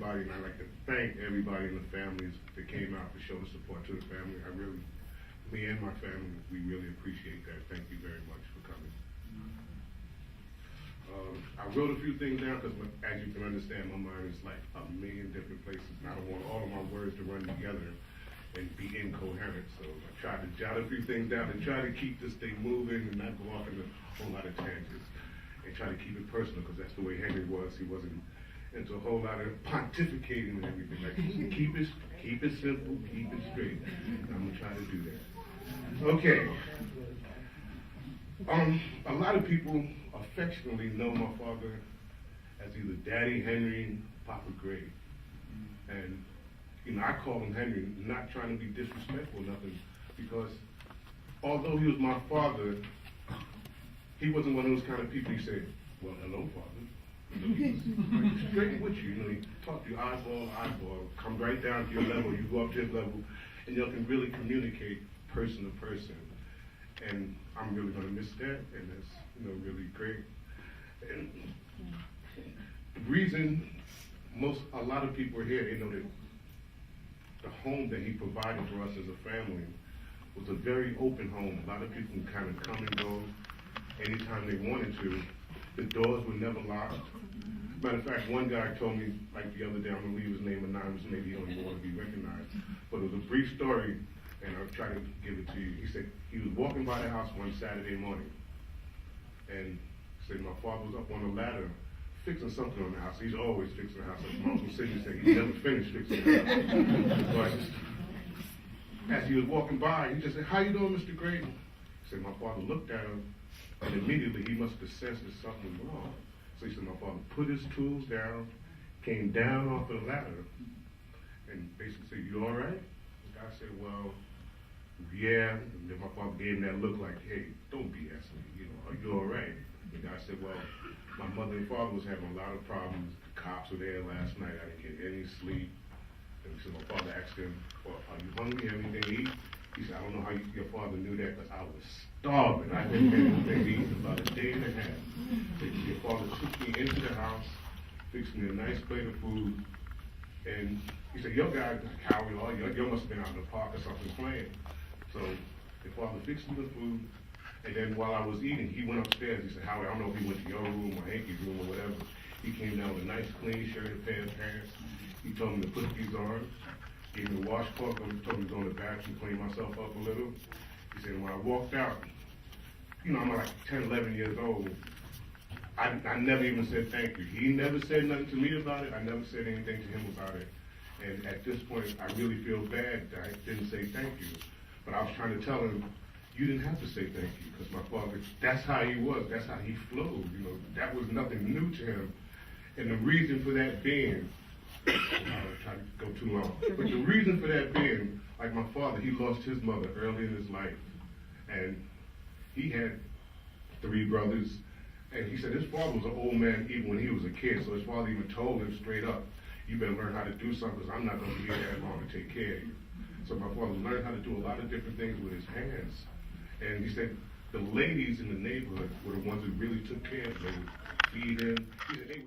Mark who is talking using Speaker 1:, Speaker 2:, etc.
Speaker 1: everybody, and I'd like to thank everybody in the families that came out to show the support to the family. Me and my family, we really appreciate that. Thank you very much for coming. I wrote a few things down because, as you can understand, my mind is like a million different places, and I don't want all of my words to run together and be incoherent. So I tried to jot a few things down and try to keep this thing moving and not go off into a whole lot of tangents, and try to keep it personal because that's the way Henry was. He wasn't into a whole lot of pontificating and everything. Like, keep it simple, keep it straight. And I'm gonna try to do that. Okay. A lot of people affectionately know my father as either Daddy Henry, Papa Grate. And, I call him Henry, not trying to be disrespectful or nothing, because although he was my father, he wasn't one of those kind of people you say, well, hello, father. He was like, straight with you. He talked to you eyeball to eyeball, come right down to your level, you go up to his level, and y'all can really communicate person to person. And I'm really going to miss that, and that's really great. And the reason a lot of people are here, they know that the home that he provided for us as a family was a very open home. A lot of people can kind of come and go anytime they wanted to. The doors were never locked. Matter of fact, one guy told me, like the other day, I'm going to leave his name anonymous, maybe he don't even want to be recognized, but it was a brief story, and I'll try to give it to you. He said he was walking by the house one Saturday morning, and he said my father was up on the ladder fixing something on the house. He's always fixing the house. Like my Uncle Sidney said, he never finished fixing the house. But as he was walking by, he just said, how you doing, Mr. Grate? He said my father looked at him, and immediately he must have sensed that something was wrong. So he said my father put his tools down, came down off of the ladder, and basically said, you all right? The guy said, well, yeah. And then my father gave him that look like, hey, don't BS me, are you all right? The guy said, well, my mother and father was having a lot of problems. The cops were there last night. I didn't get any sleep. And so my father asked him, well, are you hungry? Have anything to eat? He said, I don't know how your father knew that, because I was starving. I didn't have anything to eat for about a day and a half. Your father took me into the house, fixed me a nice plate of food, and he said, your guy, Howie, you must have been out in the park or something playing. So your father fixed me the food, and then while I was eating, he went upstairs. He said, Howie, I don't know if he went to your room or Hankey's room or whatever. He came down with a nice clean shirt and pair of pants. He told me to put these on, gave me a washcloth, told me to go in the bathroom, clean myself up a little. He said, when I walked out, I'm like 10, 11 years old. I never even said thank you. He never said nothing to me about it. I never said anything to him about it. And at this point, I really feel bad that I didn't say thank you. But I was trying to tell him, you didn't have to say thank you, because my father, that's how he was. That's how he flowed. That was nothing new to him. And the reason for that being, I'm trying to go too long, but the reason for that being, like my father, he lost his mother early in his life. And he had 3 brothers. And he said his father was an old man even when he was a kid, so his father even told him straight up, you better learn how to do something, because I'm not going to be here that long to take care of you. So my father learned how to do a lot of different things with his hands. And he said the ladies in the neighborhood were the ones that really took care of him. They would feed him. He said they